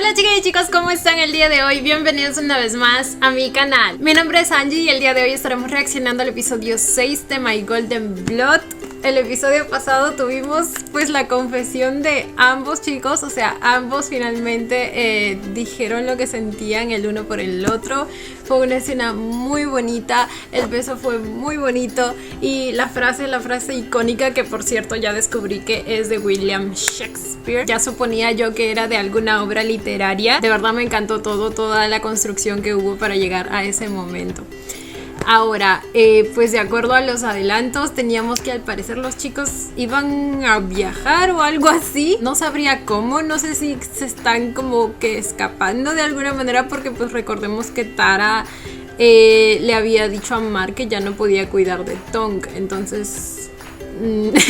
Hola chicas y chicos, ¿cómo están el día de hoy? Bienvenidos una vez más a mi canal. Mi nombre es Angie y el día de hoy estaremos reaccionando al episodio 6 de My Golden Blood. El episodio pasado tuvimos pues la confesión de ambos chicos, o sea, ambos finalmente dijeron lo que sentían el uno por el otro. Fue una escena muy bonita, el beso fue muy bonito y la frase icónica, que por cierto ya descubrí que es de William Shakespeare. Ya suponía yo que era de alguna obra literaria. De verdad me encantó toda la construcción que hubo para llegar a ese momento. Ahora, pues de acuerdo a los adelantos teníamos que al parecer los chicos iban a viajar o algo así. No sabría cómo, no sé si se están como que escapando de alguna manera, porque pues recordemos que Tara le había dicho a Mark que ya no podía cuidar de Tonk. Entonces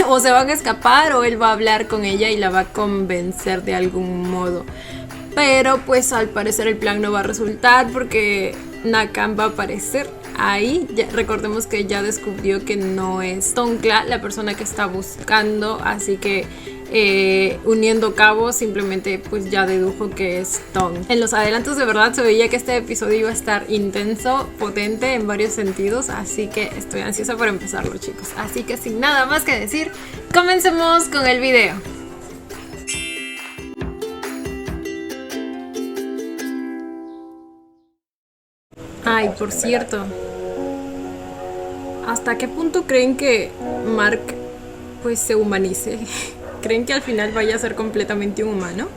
o se van a escapar o él va a hablar con ella y la va a convencer de algún modo. Pero pues al parecer el plan no va a resultar porque Nakam va a aparecer ahí. Recordemos que ya descubrió que no es Tonkla la persona que está buscando, así que uniendo cabos simplemente pues ya dedujo que es Tonk. En los adelantos de verdad se veía que este episodio iba a estar intenso, potente en varios sentidos, así que estoy ansiosa por empezarlo, chicos. Así que sin nada más que decir, comencemos con el video. Ay, por cierto, ¿hasta qué punto creen que Mark pues se humanice? ¿Creen que al final vaya a ser completamente un humano?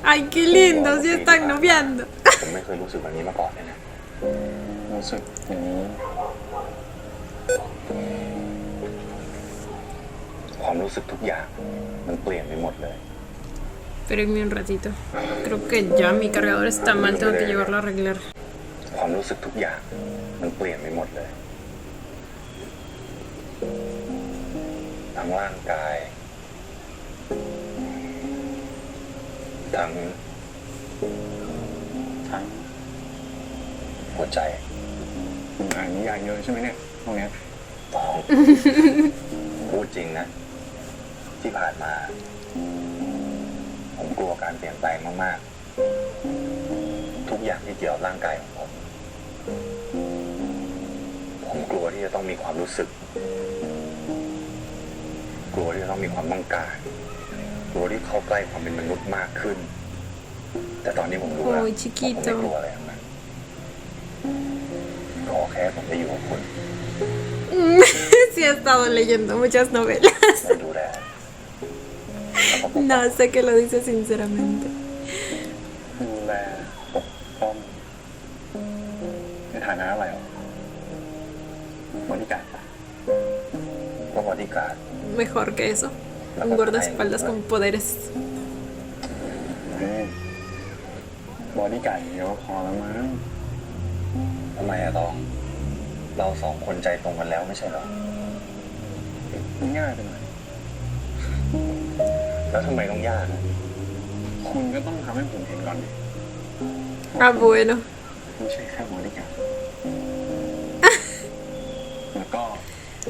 Ay, qué lindo, si están noviando. Espérenme un ratito. Creo que ya mi cargador está mal, tengo que llevarlo a arreglar. Uy, chiquito. Sí, he estado leyendo muchas novelas. No sé qué lo dice sinceramente. Mejor que eso. Un guardaespaldas con poderes. Ah, bueno.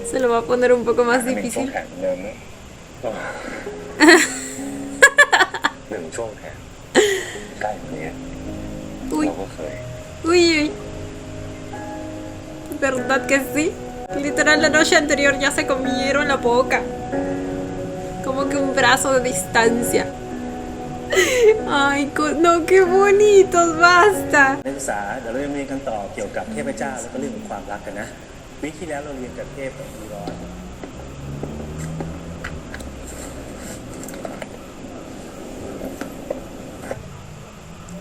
Se lo va a poner un poco más difícil. Uy. Uy. ¿Verdad que sí? Literal, la noche anterior ya se comieron la boca. Como que un brazo de distancia. Ay, no, qué bonitos, basta.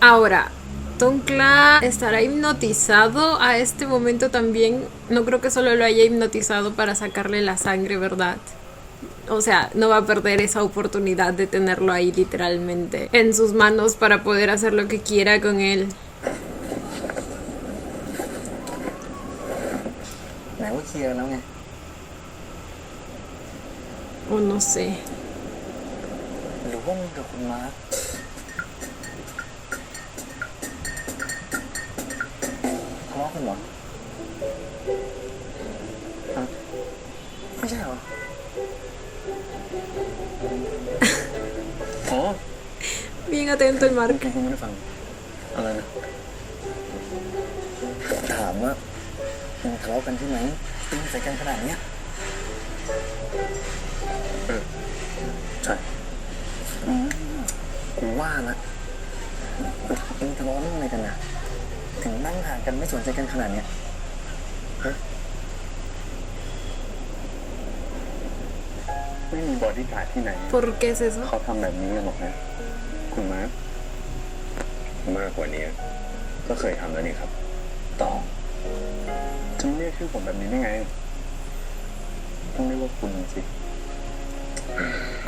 Ahora, Tonkla estará hipnotizado a este momento también. No creo que solo lo haya hipnotizado para sacarle la sangre, ¿verdad? O sea, no va a perder esa oportunidad de tenerlo ahí literalmente en sus manos para poder hacer lo que quiera con él. ไหนว่าเคลียร์แล้วไง O no sé. หรือว่ามึงกับคุณมาร์คทะเลาะกันเหรอฮะไม่ใช่เหรออ๋อ Bien atento el Mark. กูไม่ได้ฟังอะไรนะถามว่ามึงทะเลาะกันใช่ไหมตีใส่กันขนาดเนี้ยใช่กูว่านะมึงทะเลาะเรื่องอะไรกันนะถึงนั่งห่างกันไม่สนใจกันขนาดเนี้ยไม่มีบอดี้การ์ดที่ไหน ¿Por qué es eso? เขาทำแบบนี้กันหรอกนะคุณมาร์คมากกว่านี้ก็เคยทำแล้วนี่ครับต่อจะเรียกชื่อผมแบบนี้ได้ไงต้องเรียกว่าคุณสิ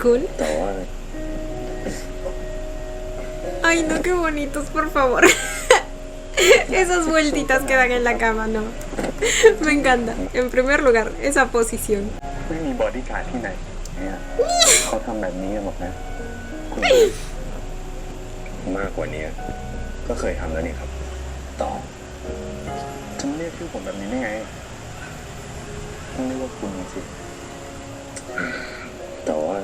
Cool. แต่ว่า Ay, no, qué bonitos, por favor. Esas vueltitas que dan en la cama, no. Me encanta. En primer lugar, esa posición. ไม่มีบอดี้การ์ดที่ไหนเนี่ยเขาทำแบบนี้กันหรอกนะคุณมากกว่านี้ก็เคยทำแล้วนี่ครับต่อจะเรียกชื่อผมแบบนี้ได้ไงต้องเรียกว่าคุณสิแต่ว่า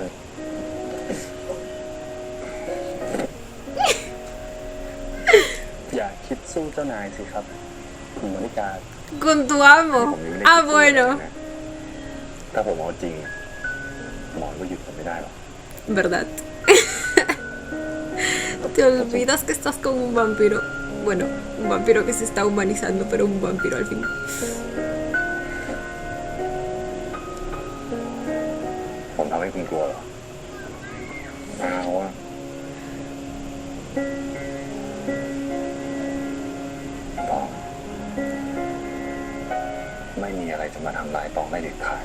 อย่าคิดสู้เจ้านายสิครับคุณบริการ Con tu amo. Ah, bueno. ถ้าผมเอาจริงหมอก็หยุดผมไม่ได้หรอก ¿Verdad? Te olvidas que estás con un vampiro. Bueno, un vampiro que se está humanizando, pero un vampiro al fin. ผมทำให้คุณกลัวเหรอเอาอะปองไม่มีอะไรจะมาทำลายปองได้เด็ดขาด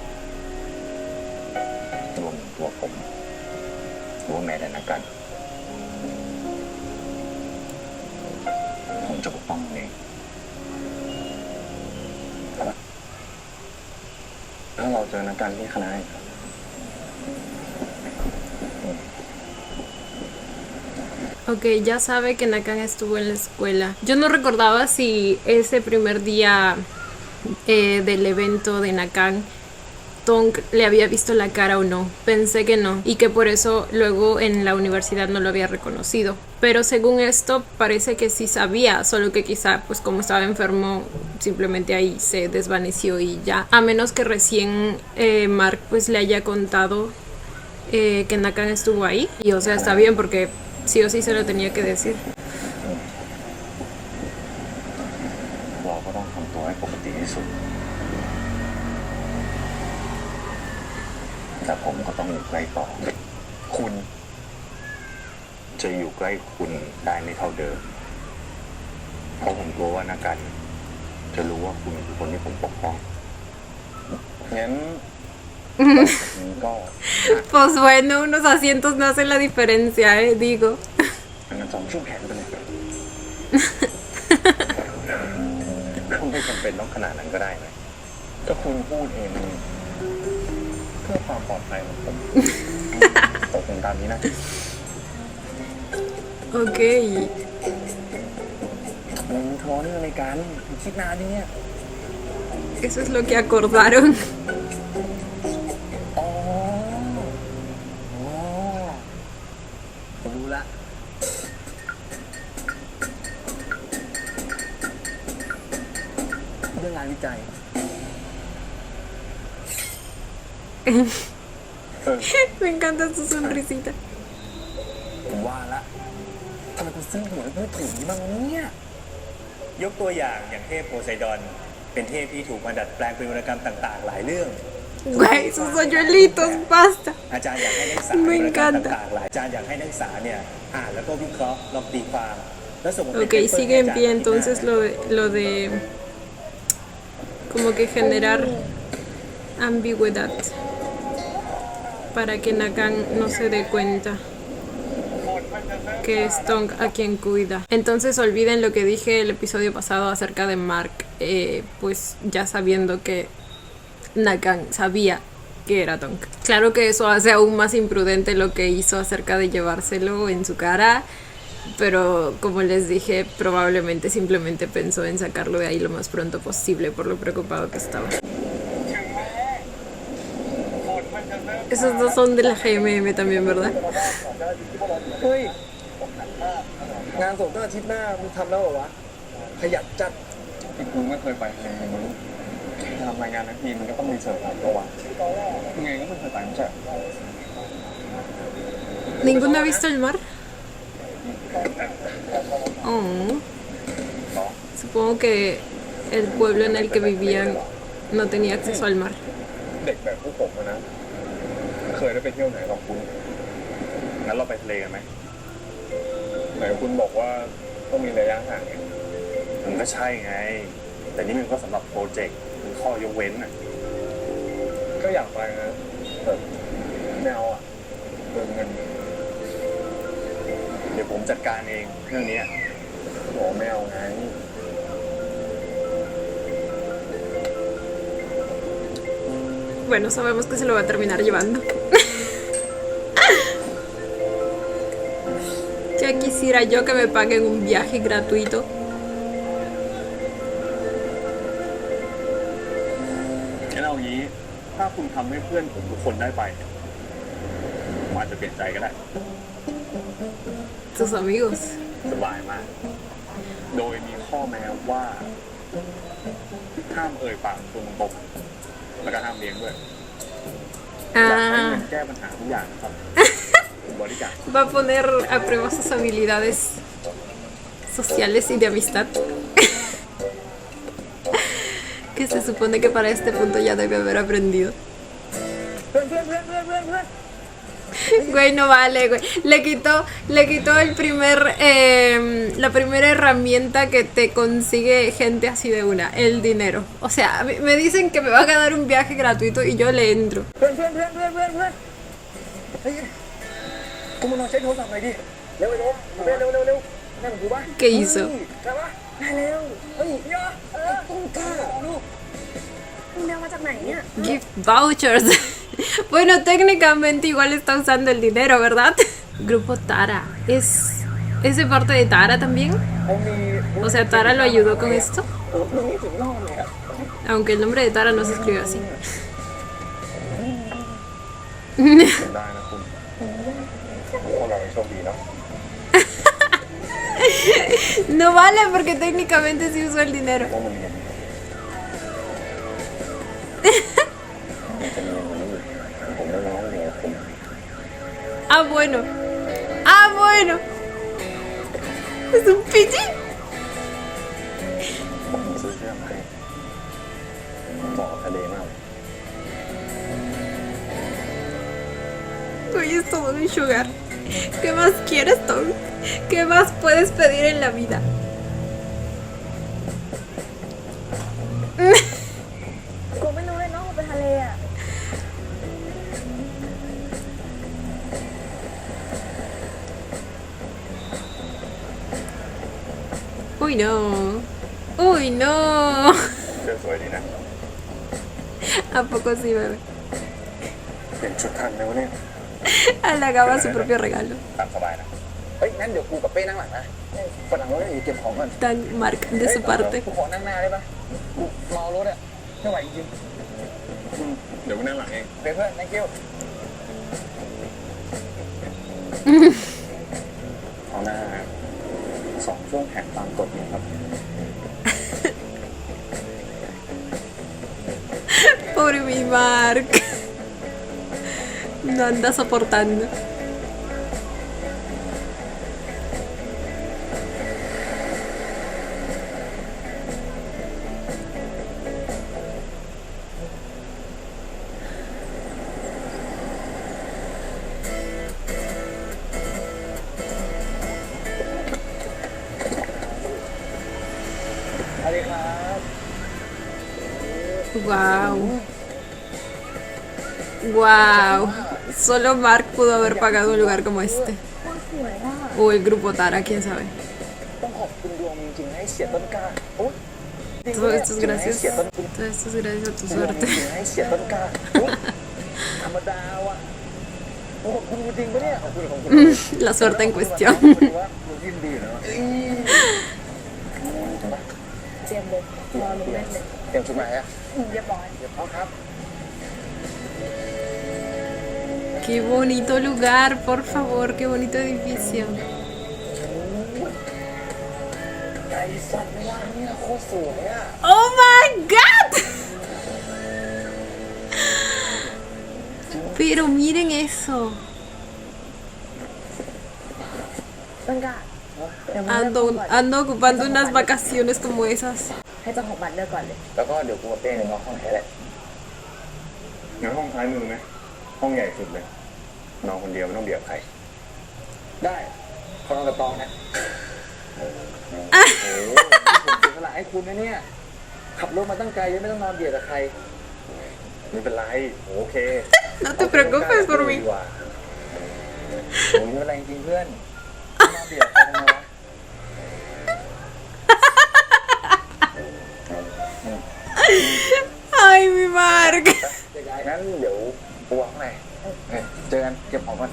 รวมถึงตัวผมหรือว่าแม้แต่นักกันผมจะปกป้องมันเองถ้าเราเจอนักกันที่คณะ Ok, ya sabe que Nakan estuvo en la escuela. Yo no recordaba si ese primer día del evento de Nakan Tong le había visto la cara o no. Pensé que no y que por eso luego en la universidad no lo había reconocido. Pero según esto parece que sí sabía, solo que quizá pues como estaba enfermo simplemente ahí se desvaneció y ya. A menos que recién Mark pues le haya contado que Nakan estuvo ahí. Y o sea, está bien porque sí o sí se lo tenía que decir. เราก็ต้องทำตัวให้ปกติที่สุดแต่ผมก็ต้องอยู่ใกล้ต่อคุณจะอยู่ใกล้คุณได้ไม่เท่าเดิมเพราะผมกลัวว่านักการจะรู้ว่าคุณคือคนที่ผมปกป้องงั้น ก็ Pues bueno, unos asientos no hacen la diferencia, digo. งั้นจอมช่วงแขนไปเลยก็ไม่จำเป็นต้องขนาดนั้นก็ได้นะก็คุณพูดเองเพื่อความปลอดภัยของผมตกลงตามนี้นะ Ok. มึงทะเลาะเรื่องอะไรกันคิดนานดิเนี่ย Eso es lo que acordaron. อ๋อผมรู้ละเรื่องงานวิจัยMe encanta su sonrisita. ผมว่าละทำไมคุณซื้อหัวพูดถึงบ้างเนี่ยยกตัวอย่างเทพโพไซดอนเป็นเทพที่ถูกมาดัดแปลงเป็นวรรณกรรมต่างๆหลายเรื่อง Güey, sus hoyuelitos, basta. อาจารย์อยากให้นักศึกษา Me วรรณกรรม encanta. ต่างๆหลายอาจารย์อยากให้นักศึกษาเนี่ยอ่านแล้วก็วิเคราะห์ลองตีความแล้วส่งมาเป็น Ok, sigue en pie entonces lo de como que generar ambigüedad para que Nakan no se dé cuenta que es Tong a quien cuida. Entonces olviden lo que dije el episodio pasado acerca de Mark, pues ya sabiendo que Nakan sabía que era Tonk. Claro que eso hace aún más imprudente lo que hizo acerca de llevárselo en su cara, pero como les dije, probablemente simplemente pensó en sacarlo de ahí lo más pronto posible por lo preocupado que estaba. Esos dos son de la GMM también, ¿verdad? เฮ้ยงานส่งตั้งอาทิตย์หน้ามึงทำแล้วเหรอวะขยันจัด ที่กูไม่เคยไปเลยมึงรู้ทำรายงานทั้งทีมันก็ต้องมีเสิร์ฟตัววะยังไงก็ไม่เคยไปไม่ใช่ ¿Ninguno ha visto el mar? Oh. เนาะ Supongo que el pueblo en el que vivían no tenía acceso al mar. เด็กแบบพวกผมอะนะเคยได้ไปเที่ยวไหนหรอกคุณงั้นเราไปทะเลกันไหมไหนคุณบอกว่าต้องมีระยะห่างไงมันก็ใช่ไง แต่นี่มันก็สำหรับโปรเจกต์มันข้อยกเว้นอ่ะก็อยากไปนะแต่ไม่เอาอ่ะเกินเงินเดี๋ยวผมจัดการเองเรื่องนี้บอกไม่เอาไง Bueno, sabemos que se lo va a terminar llevando. Ya quisiera yo que me paguen un viaje gratuito. งั้นเอางี้ถ้าคุณทำให้เพื่อนผมทุกคนได้ไปผมอาจจะเปลี่ยนใจก็ได้ Tus amigos. สบายมาก โดยมีข้อแม้ว่าห้ามเอ่ยปากตรงๆแล้วก็ห้ามเลี้ยงด้วยอยากให้เงินแก้ปัญหาทุกอย่างนะครับบริการ Va a poner a prueba sus habilidades sociales y de amistad. Que se supone que para este punto ya debe haber aprendido. เพื่อนเพื่อนเพื่อนเพื่อนเพื่อนเพื่อน Güey, no vale, güey. Le quitó el la primera herramienta que te consigue gente así de una, el dinero. O sea, me dicen que me van a dar un viaje gratuito y yo le entro. เพื่อนเพื่อนเพื่อนเพื่อนเพื่อนเพื่อนเฮ้ยกูมาลองใช้โทรศัพท์หน่อยดิเร็วเร็วเร็วเร็วเร็วเร็วนั่นกูปะ ¿Qué hizo? ได้ปะได้เร็วเฮ้ยต้องกล้าลูกมึงเอามาจากไหนเนี่ย Gift vouchers. Bueno, técnicamente igual está usando el dinero, ¿verdad? Grupo Tara. ¿Es de parte de Tara también? เขามี O sea, ¿Tara lo ayudó con esto? มึงนี่ถึงรอบเลยอะ Aunque el nombre de Tara no se escribe así. ได้นะคุณพวกเราโชคดีเนาะ No vale porque técnicamente sí usó el dinero. ว่ามันยังมันจะมีอย่างนี้ผมไม่ร้องเลยผม Ah, bueno. Ah, bueno. Es un pichi. ผมซื้อเสื้อมาให้เหมาะกับทะเลมาก Hoy es todo un sugar. ¿Qué más quieres, Tom? ¿Qué más puedes pedir en la vida? กูไม่รู้เลยเนาะว่าไปทะเลอ่ะ Uy, no. Uy, no. เสื้อสวยดีนะ ¿A poco sí, bebé? เปลี่ยนชุดทันไหมวะเนี่ย Halagaba su propio regalo. ตามสบายนะ เฮ้ยงั้นเดี๋ยวกูกับเป้นั่งหลังนะฝรั่งรถเก็บของก่อน Tan Mark de su parte. กูขอนั่งหน้าได้ปะกูเมารถอะไม่ไหวจริง เดี๋ยวกูนั่งหลังเอง ๆเพื่อน thank you เอาหน้า2 ช่วงแข่งตามกฎเนี่ยครับ Pobre mi Mark. No anda soportando. Wow. Wow. Solo Mark pudo haber pagado un lugar como este. โคตรสวยอ่ะ O el grupo Tara, quién sabe. ต้องขอบคุณดวงจริงๆให้เสียต้นกล้าโอ๊ย Todo esto es gracias. เสียต้น Todo esto es gracias a tu ดวงจ suerte. ริงๆให้เสียต้นกล้าโอ๊ย รมดาว่ะโอ้คุณจริงปะเนี่ยขอบคุณของคุณ La suerte en cuestión. ว่าคุณยินดีนะ เตรียมเลยรอลงเล่นเลย เตรียมชุดมาฮะ เรียบร้อย เดี๋ยวพ่อครับ Qué bonito lugar, por favor, qué bonito edificio. ไก่สัตว์ว่าเนี่ยโคตรสวยอ่ะ Oh my god. Pero miren eso. ต้นกะเดี๋ยวมาเลือกก่อน Ando ocupando unas vacaciones como esas. ให้เจ้าของบัตรเลือกก่อนเลย แล้วก็เดี๋ยวกูกับเป้เนี่ยนอนห้องไหนแหละ งั้นห้องท้ายมือไหมห้องใหญ่สุดเลยนอนคนเดียวไม่ต้องเบียดใคร ได้เขานอนกับตองนะโอ้โหผมเสียสละให้คุณนะเนี่ยขับรถมาตั้งไกลยังไม่ต้องนอนเบียดกับใคร ไม่เป็นไรโอเค No te preocupes por mí. ดีกว่าโอ้ยไม่เป็นไรจริงๆเพื่อนนอนเบียดใครทำไมวะ Ay, mi Mark. เจ๊กายงั้นเดี๋ยวกูวางไหนเจอกันเก็บของก่อน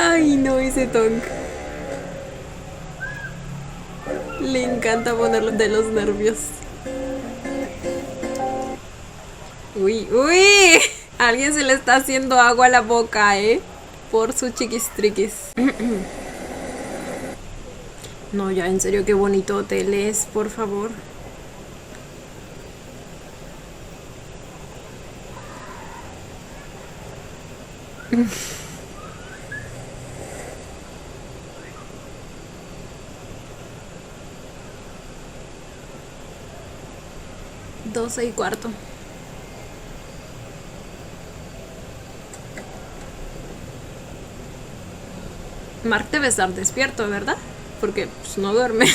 Ay, no, ese Tonk. Le encanta ponerlo de los nervios. Uy, uy. A alguien se le está haciendo agua a la boca, por su chiquistriquis. No, ya, en serio, qué bonito hotel es, por favor. Doce y cuarto. Mark debe estar despierto, ¿verdad? Porque pues, no duerme.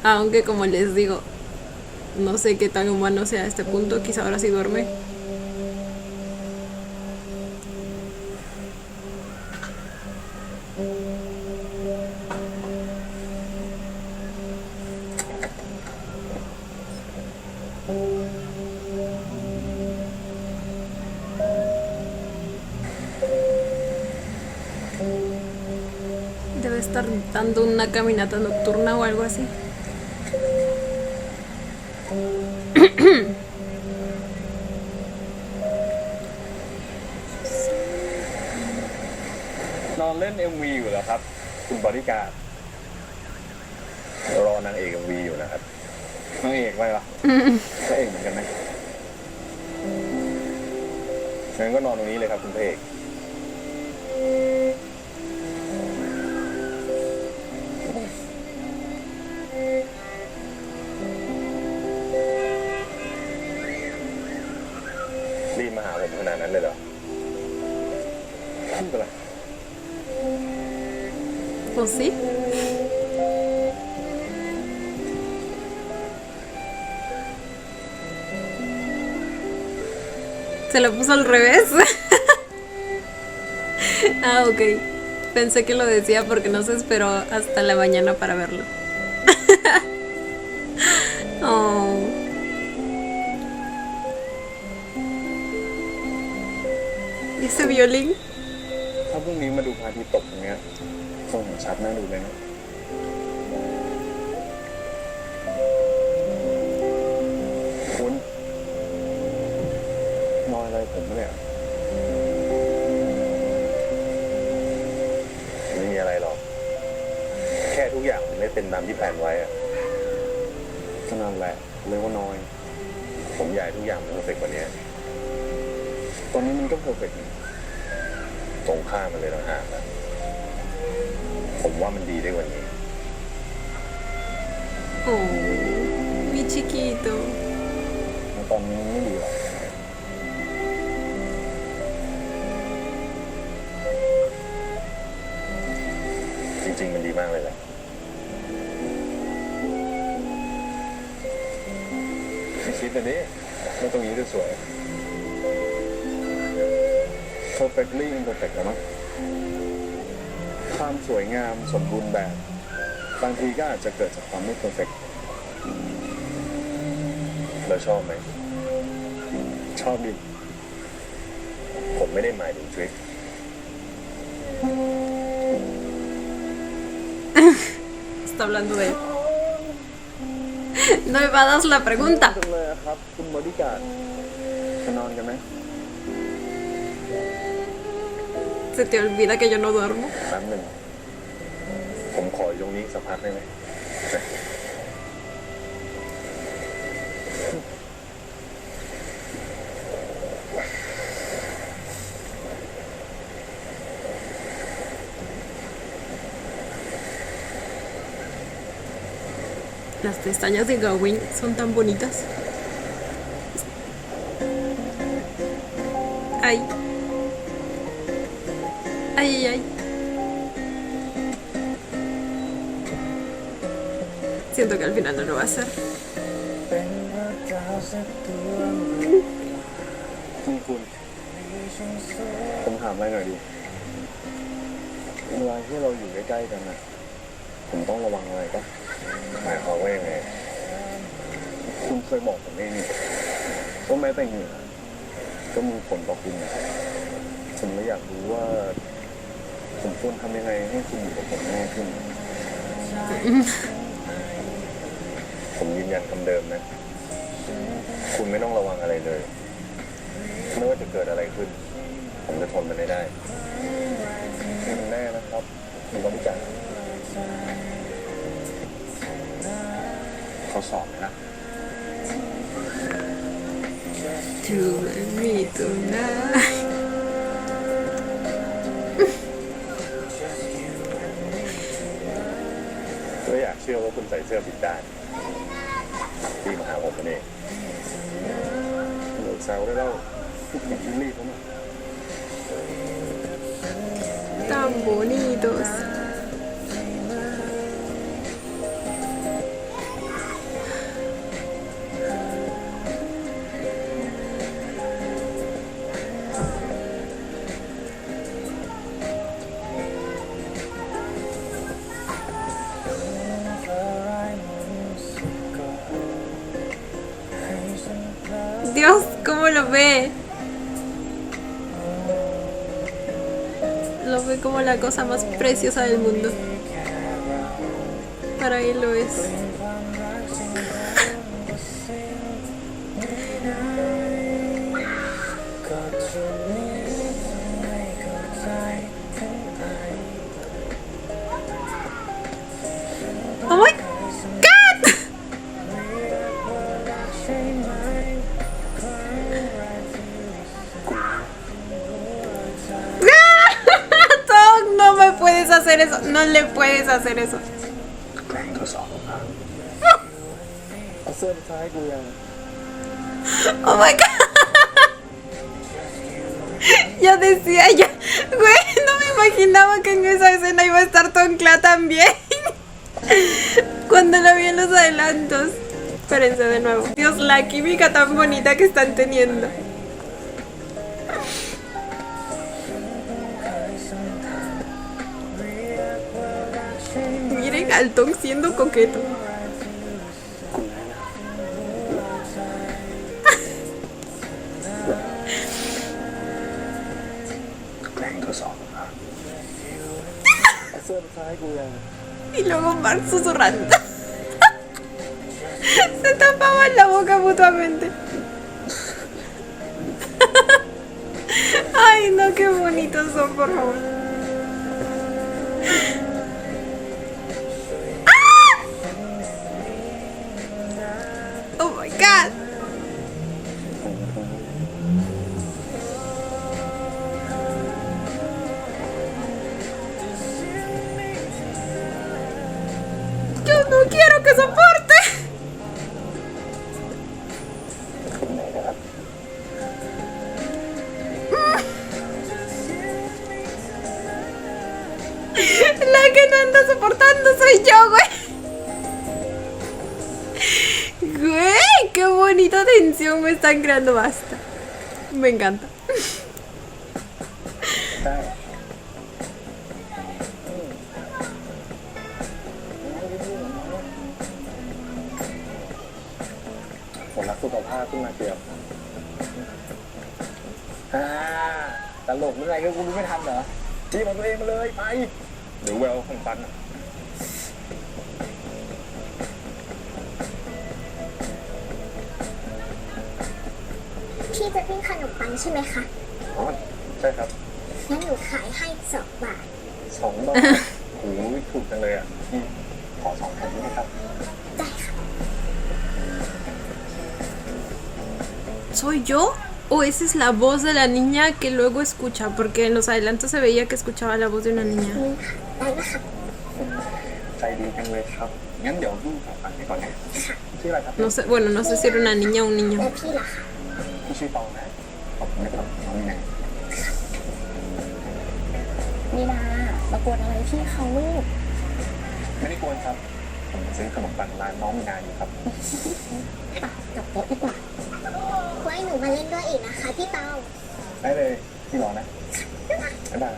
Aunque como les digo, no sé qué tan humano sea a este punto, quizá ahora sí duerme. Debe estar dando una caminata nocturna o algo así. นอนเล่น MV อยู่แล้วครับ คุณบริการรอนางเอก MV อยู่นะครับนางเอกไหมล่ะพระเอกเหมือนกันไหมงั้นก็นอนตรงนี้เลยครับคุณพระเอกรีบมาหาผมขนาดนั้นเลยเหรอไม่เป็นไร Pues sí. Se lo puso al revés. Ah, ok. Pensé que lo decía porque no se esperó hasta la mañana para verlo. Oh. ¿Y ese violín? ถ้าพรุ่งนี้มาดูพระอาทิตย์ตกอย่างเงี้ยคงเห็นชัดน่าดูเลยนะคุณนอนอะไรผมเนี่ยไม่มีอะไรหรอกแค่ทุกอย่างมันไม่เป็นตามที่แผนไว้อะก็นั่นแหละเรียกว่านอย ผมอยากให้ทุกอย่างมันเพอร์เฟกต์กว่านี้ตอนนี้มันก็เพอร์เฟกต์ตรงข้ามมันเลยต่างหากนะผมว่ามันดีได้กว่านี้ Oh, mi chiquito. ตอนนี้ไม่ดีหรอกจริงๆมันดีมากเลยแหละไม่คิดนะดิไม่ตรงนี้จะสวย perfectly imperfect แล้วมั้งความสวยงามสมบูรณ์แบบบางทีก็อาจจะเกิดจากความไม่ perfect แล้วชอบไหม ชอบดิ ผมไม่ได้หมายถึงทริค Está hablando de él. No evadas la pregunta. จังเลยอะครับ คุณบอดี้การ์ดจะนอนกันไหม Se te olvida que yo no duermo. แป๊บหนึ่งผมขออยู่ตรงนี้สักพักได้ไหม Las pestañas de Gawain son tan bonitas. Ay. Ay, ay, ay. Siento que al final no lo va a hacer. คุณผมถามอะไรหน่อยดิเวลาที่เราอยู่ใกล้ๆกันนะผมต้องระวังอะไรปะ หมายความว่ายังไง คุณเคยบอกผมเองนี่ว่าแม้แต่เหงื่อก็มีผลต่อคุณผมเลยอยากรู้ว่า ผมควรทำยังไงให้คุณอยู่กับผมง่ายขึ้น ผมยืนยันคำเดิมนะ คุณไม่ต้องระวังอะไรเลย ไม่ว่าจะเกิดอะไรขึ้น ผมจะทนมันได้ นี่มันแน่นะครับคุณบอดี้การ์ด เขาสอบไหมล่ะ To me tonight. ก็อยากเชื่อว่าคุณใส่เสื้อผิดด้านที่มาหาผมนี่ เลิกแซวได้แล้วยินรีบเขาหน่อย Tan bonitos. Dios, ¿cómo lo ve? Lo ve como la cosa más preciosa del mundo. Para él lo es. ¡Oh my God! Tom, no me puedes hacer eso. No le puedes hacer eso. แกล้งทดสอบผมนะ เอาเสื้อไปซ้ายกูยัง Oh my God. Ya decía yo, güey, no me imaginaba que en esa escena iba a estar Toncla también. Cuando la vi en los adelantos. Espérense de nuevo. Dios, la química tan bonita que están teniendo. Miren al Tom siendo coqueto. แกล้งทดสอบผมนะ เอาเสื้อไปซ้ายกูยัง Y luego Mark susurrando. Se tapaban la boca mutuamente. Ay, no, qué bonitos son, por favor. ¡Ah! Oh my God. Yo no quiero que soporte. La que no anda soportando soy yo, güey. Güey, qué bonita tensión me están creando, basta. Me encanta. ได้ ผ ผมรักสุขภาพขึ้นมาเชียวตลกเมื่อไหร่ก็คุณรู้ไม่ทันเหรอพี่มาตัวเองมาเลยไปเดี๋ยวแววของปัน พี่จะปิ้งขนมปังใช่ไหมคะ อ๋อใช่ครับ งั้นหนูขายให้2 บาท 2 บาทโอ้โหถูกจังเลยอ่ะพี่ขอ2 แผ่นได้ไหมครับ ได้ค่ะ ¿Soy yo? ¿O esa es la voz de la niña que luego escucha? Porque en los adelantos se veía que escuchaba la voz de una niña. นี่ค่ะ ได้นะคะ ใจดีจังเลยครับงั้นเดี๋ยวพี่ขอฟังให้ก่อนนะชื่ออะไรครับ No sé, bueno, no sé si era una niña o un แล้ niño. วพี่ล่ะคะ พี่ชื่อตองนะขอบคุณนะครับน้องมีนา นี่นามากวนอะไรพี่เขาลูก ไม่ได้กวนครับผมซื้อขนมปังร้านน้องมีนาอยู่ครับ ปะกลับโต๊ะดีกว่า ไว้หนูมาเล่นด้วยอีกนะคะพี่เปา ได้เลยพี่รอนะบ๊ายบาย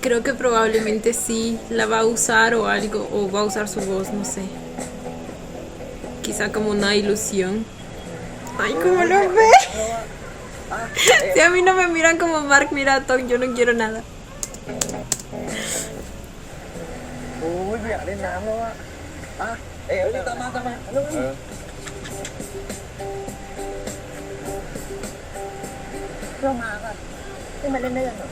Creo que probablemente sí la va a usar o algo, o va a usar su voz, no sé. Quizá como una ilusión. Ay, ¿cómo lo ve? Si a mí no me miran como Mark mira a Tom, yo no quiero nada. โอ้ยอยากเล่นน้ำแล้วอ่ะเอ๋ตามมาเร็ว เรามาก่อนขึ้นมาเล่นด้วยกันหน่อย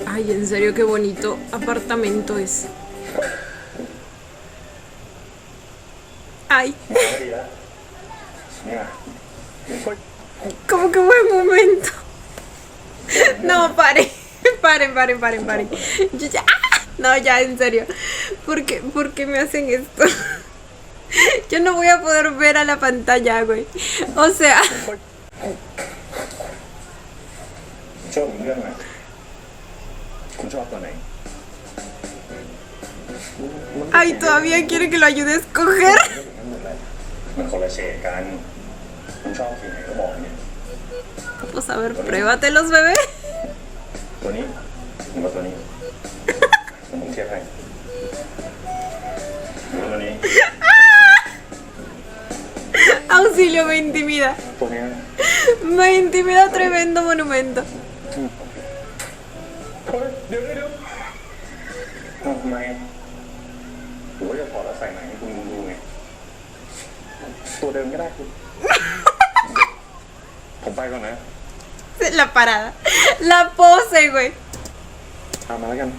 Ay, en serio, qué bonito apartamento es. Ay, ดีแล้วเนี่ยเฮ้ย como que buen momento. No, paren, paren. Yo ya, no, ya, en serio. ¿Por qué me hacen esto? Yo no voy a poder ver a la pantalla, güey. O sea, ชอบเรื่องอะไรคุณชอบตัวไหน ay, todavía quiere que lo ayude a escoger. มันคนละเฉดกันคุณชอบสีไหนก็บอกเนี่ย Pues a ver, pruébatelos, bebé. ตัวนี้หรือว่าตัวนี้ผมเทียบให้หรือว่าตัวนี้ Auxilio, me intimida. ตัวนี้ Me intimida tremendo monumento. เฮ้ยเดี๋ยวทำไมหรือว่าจะถอดแล้วใส่ไหนให้คุณดูไงตัวเดิมก็ได้คุณผมไปก่อนนะ La parada. La pose, güey. ตามมาแล้วกัน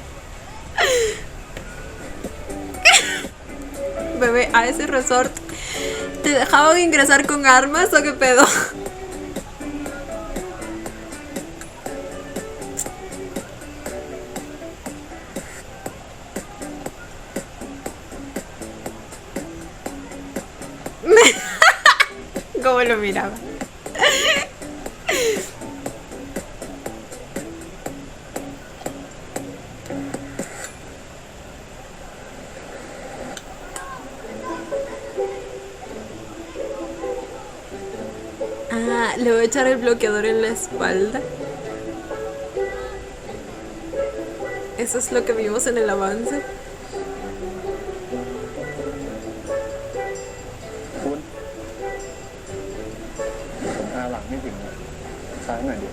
Bebé, a ese resort, ¿te dejaban ingresar con armas o qué pedo? ¿Cómo lo miraba? Ah, le voy a echar el bloqueador en la espalda. Eso es lo que vimos en el avance. คุณผมพาหลังไม่ถึงซ้ายหน่อยดิ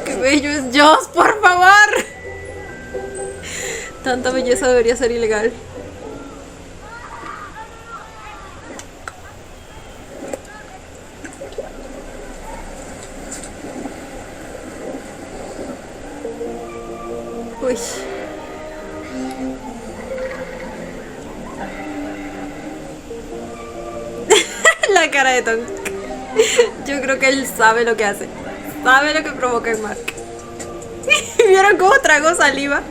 ¡Qué bello es Joss, por favor! Tanta belleza debería ser ilegal. Uy. La cara de Tonk. Yo creo que él sabe lo que hace. Sabe lo que provoca en Mark. ¿Vieron cómo tragó saliva?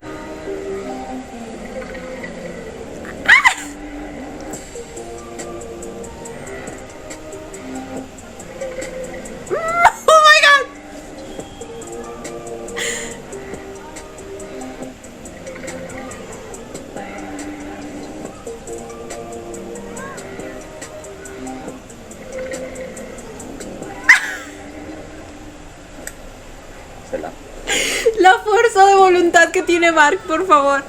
voluntad que tiene Mark, por favor.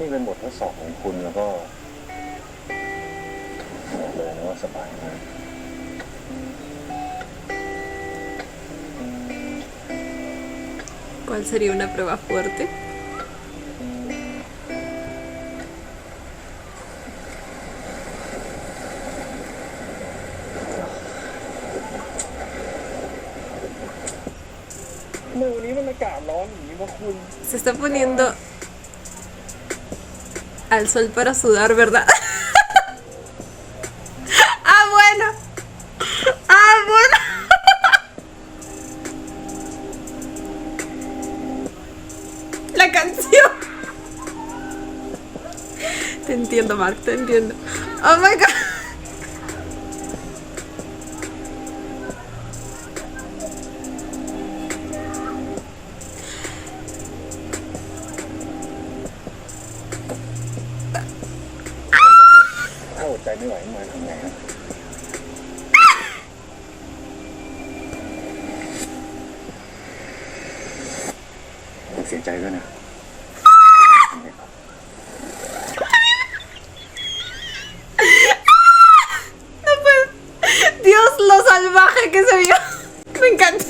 นี่เป็นบททดสอบของคุณแล้วก็บอกเลยนะว่าสบายมาก ¿Cuál sería una prueba fuerte? เมื่อวันนี้มันอากาศร้อนอย่างนี้ว่าคุณ Se está poniendo al sol para sudar, ¿verdad? Ah, bueno. Ah, bueno. La canción. Te entiendo, Mark, te entiendo. Oh my god. ถ้าอดใจไม่ไหวมาทำไงครับเสียใจด้วยนะ No puedo. Dios, lo salvaje que se vio. Me encanta.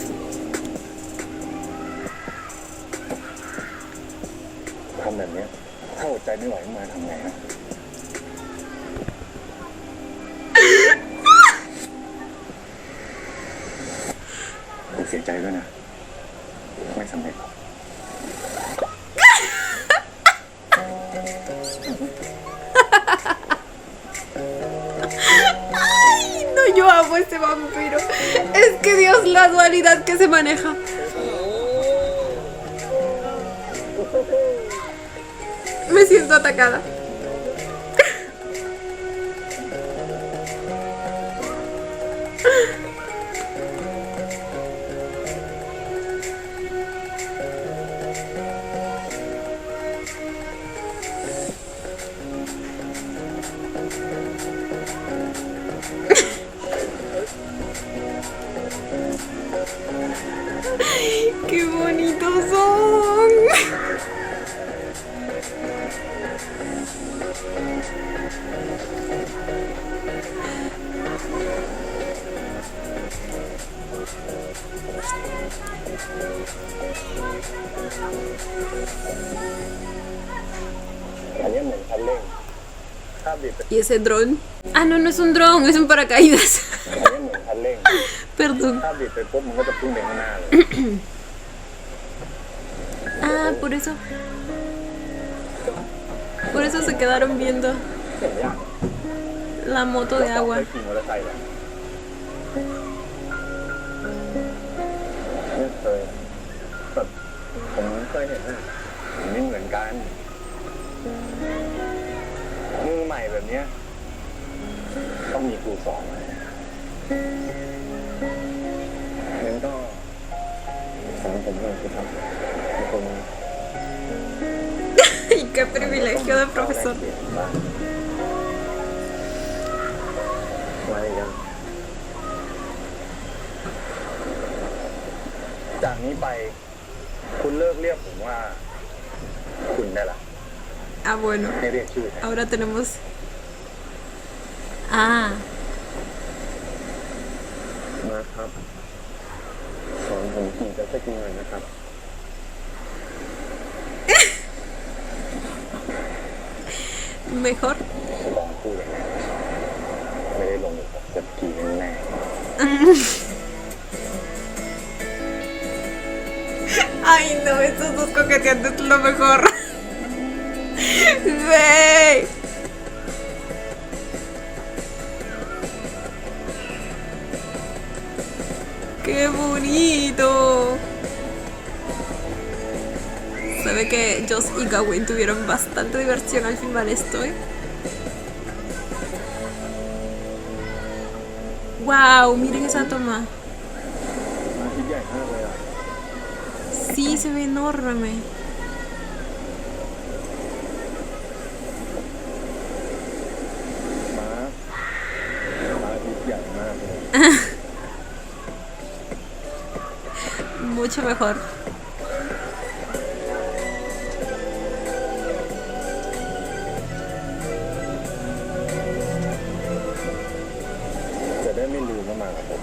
ทำแบบเนี้ยถ้าอดใจไม่ไหวมาทำไงครับเสียใจด้วยนะ ไม่สำเร็จหรอก Ay, no, yo amo ese vampiro. Es que Dios, la dualidad que se maneja. Me siento atacada. ¡Qué bonitos son! ¿Y ese dron? Ah, no, no es un dron, es un paracaídas. Perdón. Ah, por eso. Por eso se quedaron viendo la moto de agua. ไม่เคยแบบผมเคยเห็นนะไม่เหมือนกันมือใหม่แบบเนี้ยต้องมีครูสอนงั้นก็สอนผมเลยสิครับผม Y qué privilegio de profesor. มาอีกยังจากนี้ไปคุณเลิกเรียกผมว่าคุณได้ละ Ah, bueno. ให้เรียกชื่อ Ahora tenemos... Ah. มาครับสอนผมขี่จักรยานหน่อยนะครับ Mejor. ลองพูดอย่างนี้ไม่ได้ลงจะขี่แน่ Ay, no, estos dos coqueteando es lo mejor. Güey. ¡Qué bonito! Se ve que Joss y Gawain tuvieron bastante diversión al filmar esto, ¿eh? ¡Wow! Miren esa toma. ๆที่ใหญ่มากเลยอ่ะ Sí, se ve enorme. mucho mejor.จะได้ไม่ลืมว่ามากับผม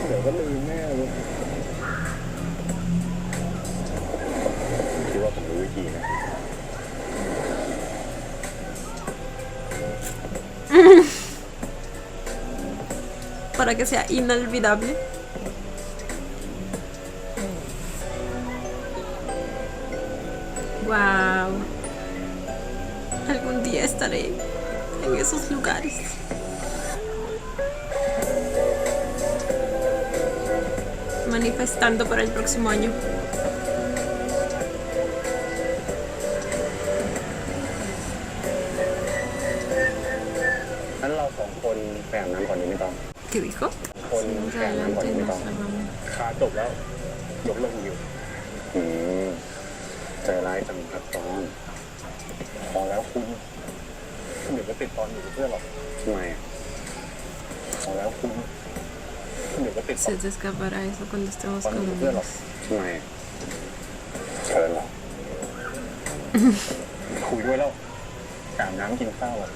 เดี๋ยวก็ลืมแน่เลย คิดว่าผมรู้วิธีนะ Para que sea inolvidable. Wow. Algún día estaré en esos lugares. Manifestando para el próximo año. งั้นเราสองคนไปอาบน้ำก่อนดีไม่ต้อง ¿Qué dijo? คนไปอาบน้ำก่อนดีไม่ต้อง คาจบแล้ว ยกลงอยู่ ใจร้ายจังครับตอน พอแล้วคุณเดี๋ยวก็ติดตอนอยู่กับเพื่อนหรอก ทำไมอะ พอแล้วคุณเดี๋ยวก็ติดตอน Se te escapará eso cuando estemos ตอนอยู่กับ con เพื่อนหรอก ทำไมอะเชิญเหรอ คุยด้วยแล้วอาบน้ำกินข้าวอ่ะ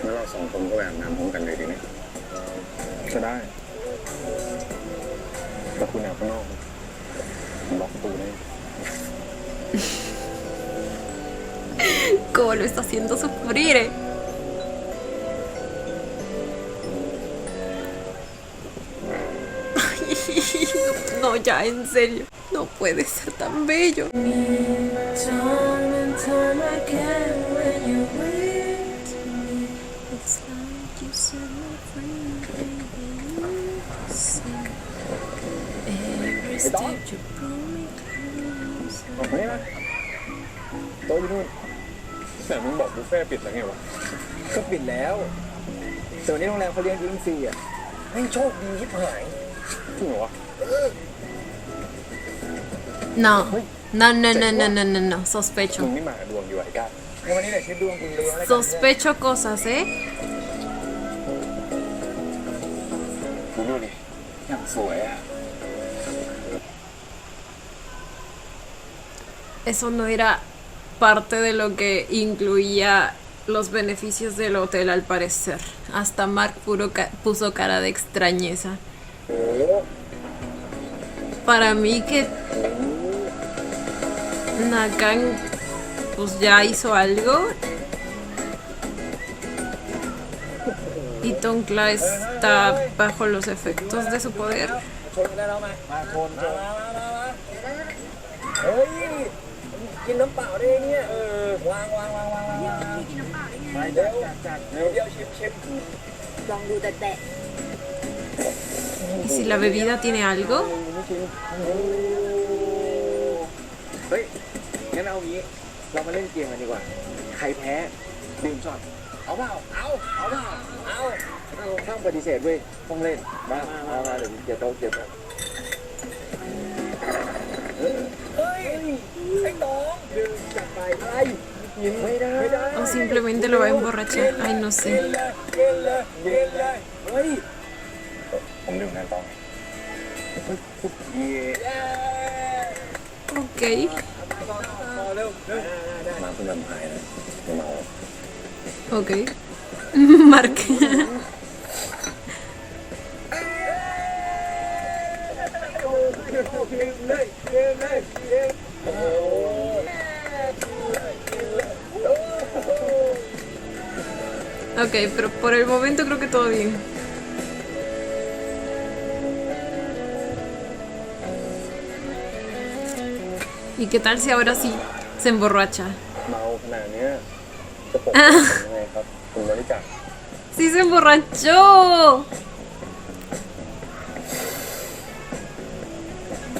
งั้นเราสองคนก็ไปอาบน้ำพร้อมกันเลยดีไหม ก็ได้แต่คุณอาบข้างนอกผมล็อกประตูได้ ¿Cómo lo está haciendo sufrir? No, ya, en serio. No puede ser tan bello. Time and time again when you wait to me, It's like you set me free, baby. You see every step you pull me closer. ออกมานี่นะโต๊ะอยู่นู่นแต่มึงบอกบุฟเฟ่ต์ปิดแล้วไงวะ ก็ปิดแล้วแต่วันนี้โรงแรมเขาเลี้ยงดิ้งฟรีอ่ะไม่โชคดีที่หาย จริงเหรอวะ No, no, no, no, no, no, no, no. มึง Sospecho. นี่หมาดวงอยู่ไอ้ก้า ในวันนี้แหละเช็ดดวงคุณเลี้ยงอะไรกัน Sospecho cosas, ¿eh? ดูนู่นดิอย่างสวยอ่ะ Eso no era parte de lo que incluía los beneficios del hotel, al parecer. Hasta Mark puso cara de extrañeza. Para mí que Nakan pues ya hizo algo y Tonkla está bajo los efectos de su poder. ชนกันได้แล้วมาชนเฮ้ยกินน้ำเปล่าได้เนี่ยวางกินน้ำเปล่าได้ไงไปเร็วจัดเดี๋ยวชิม ลองดูแต่ ¿Y si la bebida tiene algo? เฮ้ยงั้นเอางี้เรามาเล่นเกมกันดีกว่าใครแพ้ดื่มช็อตเอาเปล่าเอาห้ามปฏิเสธเว้ยต้องเล่นมาเดี๋ยวเดี๋ยวเฮ้ยไอ้น้องดื่มจัดไปอะไรกินไม่ได้ ¿O simplemente lo va a emborrachar? Ay, no sé. เฮ้ย ผมดื่มแน่นต้อง Ok. เร็ว มาเพื่อนพายนะไม่เมา Ok. Mark. Ok, pero por el momento creo que todo bien. ¿Y qué tal si ahora sí se emborracha? เมาขนาดเนี้ยจะปกป้องผมยังไงครับคุณบริจาค ¡Sí se emborrachó!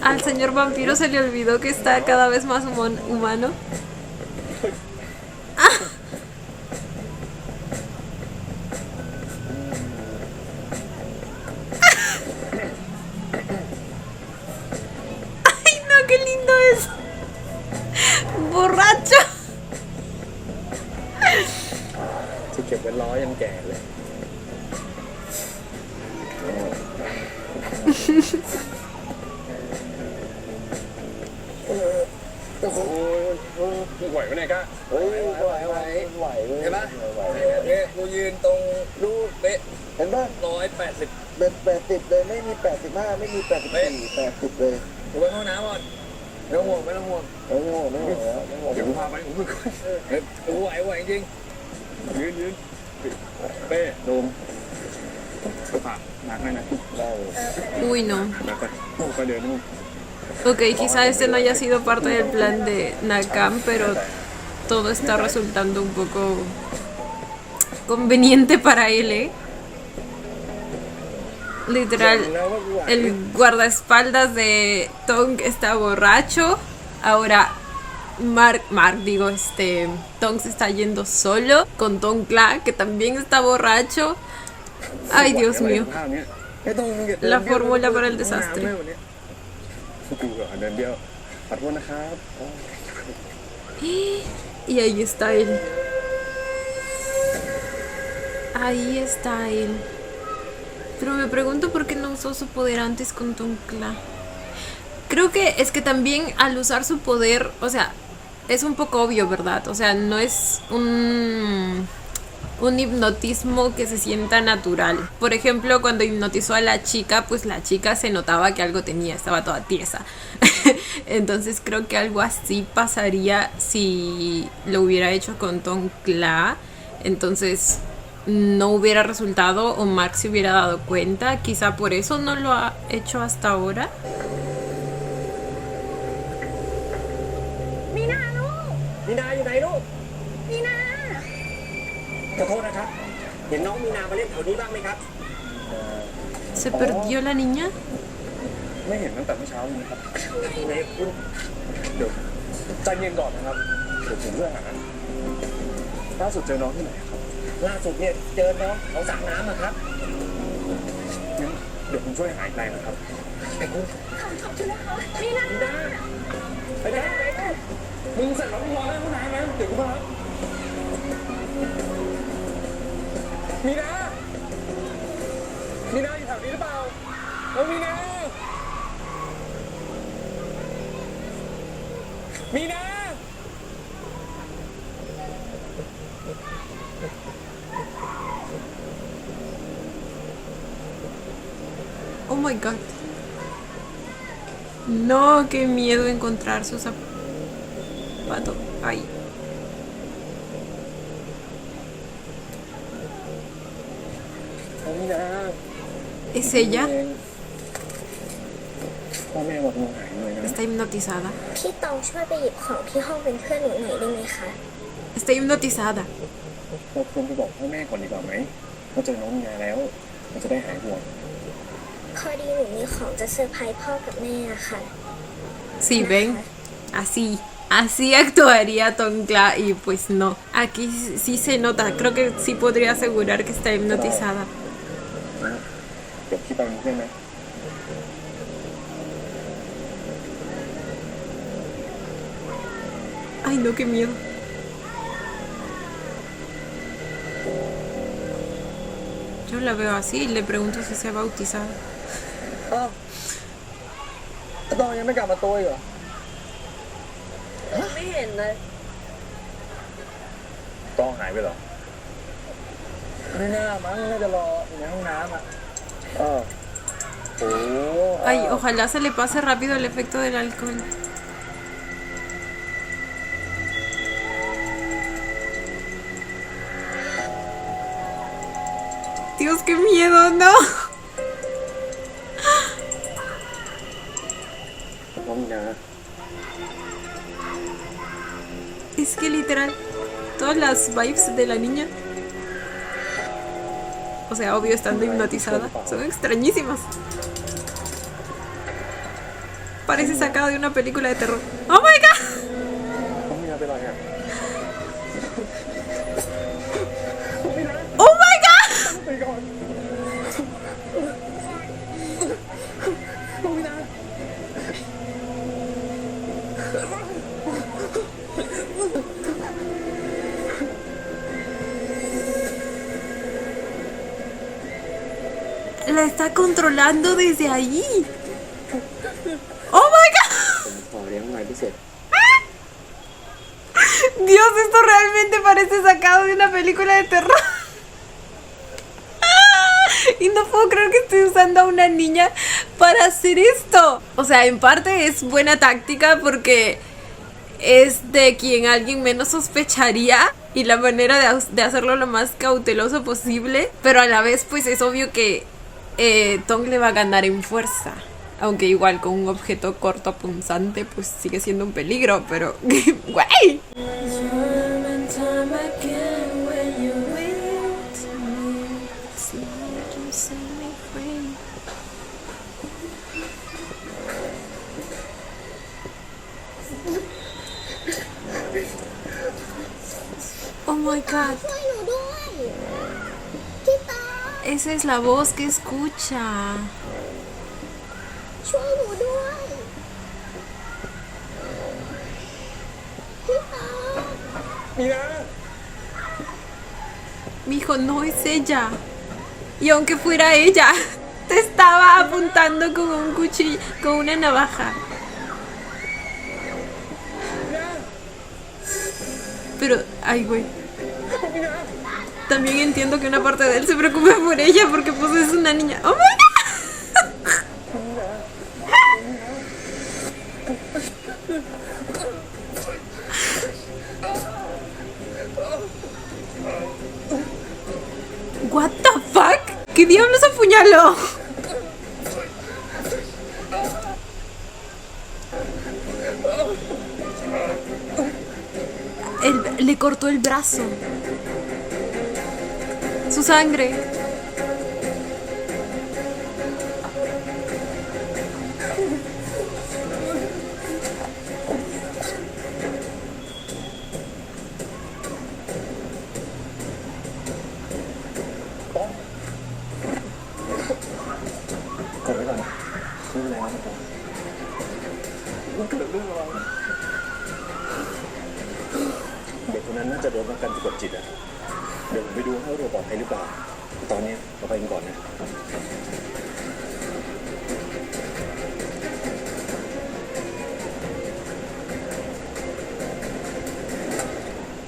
Al señor vampiro se le olvidó que está cada vez más humano. ¡Ay, no! ¡Qué lindo es! ¡Borracho! ที่เก็บไว้ล้อยันแก่เลย โอ้โหไหวไหมเนี่ยก้า เฮ้ยไหวไหว ไหวเว้ย เห็นปะ ไหว เนี่ยกูยืนตรงรูปเป๊ะ เห็นปะ 180 เป็น80เลยไม่มี85ไม่มี84 80เลย กูไปเข้าห้องน้ำก่อนไม่ต้องห่วงไม่ต้องห่วง ไม่ห่วงไม่ห่วงแล้วไม่ห่วง เดี๋ยวกูพาไปผมไม่ค่อย เฮ้ยกูไหวจริง ยืนเป้โดมไปฝากนักหน่อยนะ ได้เลย Uy, no. แล้วก็เดินนู่น Ok, quizá este no haya sido parte del plan de Nakam, pero todo está resultando un poco conveniente para él, ¿eh? Literal, el guardaespaldas de Tong está borracho. Ahora Tong se está yendo solo con Tongkla, que también está borracho. Ay, Dios mío. ไม่ต้องมึงอย่าเดิน La fórmula para el desastre. กูเหรอเดินเดียวขอโทษนะครับ Y ahí está él. Ahí está él. Pero me pregunto por qué no usó su poder antes con Tongkla. Creo que es que también al usar su poder, o sea, es un poco obvio, ¿verdad? O sea, no es un hipnotismo que se sienta natural. Por ejemplo, cuando hipnotizó a la chica, pues la chica se notaba que algo tenía, estaba toda tiesa. Entonces creo que algo así pasaría si lo hubiera hecho con Tongkla. Entonces no hubiera resultado o Mark se hubiera dado cuenta. Quizá por eso no lo ha hecho hasta ahora. มีนาลูก มีนาอยู่ไหนลูก มีนา ขอโทษนะครับ เห็นน้องมีนามาเล่นแถวนี้บ้างไหมครับ ¿Se perdió la niña? ไม่เห็นตั้งแต่เมื่อเช้าเลยนะครับ ไหนคุณ เดี๋ยวใจเย็นก่อนนะครับเดี๋ยวผมเรื่องหาล่าสุดเจอน้องที่ไหนครับ ล่าสุดเนี่ยเจอน้องเขาสระน้ำอะครับ งั้นเดี๋ยวผมช่วยหาอีกแรงนะครับ ไอ้คุณ มีนา มีนาไปไหนมึงเสร็จแล้วมึงรอได้ห้องน้ำนะเดี๋ยวกูมารับ มีนาอยู่แถวนี้หรือเปล่าน้องมีนามีนา Oh my god. No, qué miedo encontrar su zapato. Ay. น้องมีนา ¿Es ella? พ่อแม่บอกมึงหายเลยนะ Está hipnotizada. พี่ตองช่วยไปหยิบของที่ห้องเป็นเพื่อนหนูหน่อยได้ไหมคะ Está hipnotizada. เราควรไปบอกพ่อแม่ก่อนดีกว่าไหมว่าเจอน้องมีนาแล้วมันจะได้หายห่วง พอดีหนูมีของจะเซอร์ไพรส์พ่อกับแม่อะค่ะ Sí, ven. Así actuaría Tongkla y pues no. Aquí sí se nota. Creo que sí podría asegurar que está hipnotizada. เดี๋ยวพี่ไปเป็นเพื่อนนะ Ay, no, qué miedo. Yo la veo así y le pregunto si se ha bautizado. อ้าวไอ้ตองยังไม่กลับมาตัวอีกเหรอ ไม่เห็นเลย ต้องหายไปเหรอ ไม่น่ามั้งน่าจะรออยู่ในห้องน้ำอ่ะโอ้ Ay, ojalá se le pase rápido el efecto del alcohol. Dios, qué miedo, no. น้องมีนา Es que literal, todas las vibes de la niña, o sea, obvio estando hipnotizada, son extrañísimas. Parece sacado de una película de terror. ¡Oh my god! น้องมีนาเป็นไรอ่ะ ¡Oh my god! ไปก่อน โ La está controlando desde ahí. ¡Oh my god! ผมขอเลี้ยงหน่อยพิเศษ Dios, esto realmente parece sacado de una película de terror. Y no puedo creer que estoy usando a una niña para hacer esto. O sea, en parte es buena táctica porque es de quien alguien menos sospecharía y la manera de hacerlo lo más cauteloso posible. Pero a la vez pues es obvio que Tong le va a ganar en fuerza. Aunque igual con un objeto corto punzante pues sigue siendo un peligro, pero ¡güey! Time and time again when you with me. Oh my god. ช่วยหนูด้วย พี่ตา Esa es la voz que escucha. ช่วยหนูด้วย พี่ตา Mijo, no es ella. Y aunque fuera ella, te estaba apuntando con un cuchillo, con una navaja. Pero, ay, güey. También entiendo que una parte de él se preocupe por ella porque pues es una niña. ¡Oh, my God! What the fuck? ¿Qué diablos apuñaló? Le cortó el brazo. Su sangre.เด็กคนนั้นน่าจะโดนประกันสะกดจิตอ่ะ เดี๋ยวผมไปดูให้ว่าเราปลอดภัยหรือเปล่า ตอนนี้เราไปกันก่อนนะ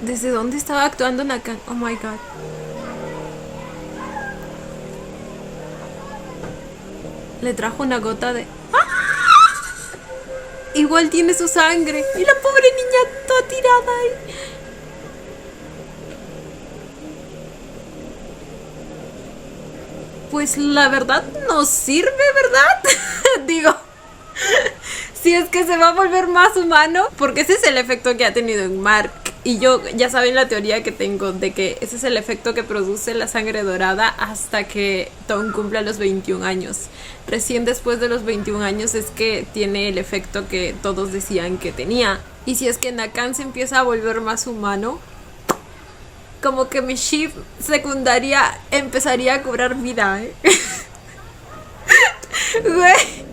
¿Desde dónde estaba actuando Nakan? Oh my god. Le trajo una gota de... ¡Ah! Igual tiene su sangre. Y la pobre niña toda tirada ahí. Pues la verdad no sirve, ¿verdad? Digo, si es que se va a volver más humano, porque ese es el efecto que ha tenido en Mark. Y yo, ya saben la teoría que tengo de que ese es el efecto que produce la sangre dorada hasta que Tong cumpla los 21 años. Recién después de los 21 años es que tiene el efecto que todos decían que tenía. Y si es que Nakan se empieza a volver más humano, como que mi ship secundaria empezaría a cobrar vida, ¿eh? Güey.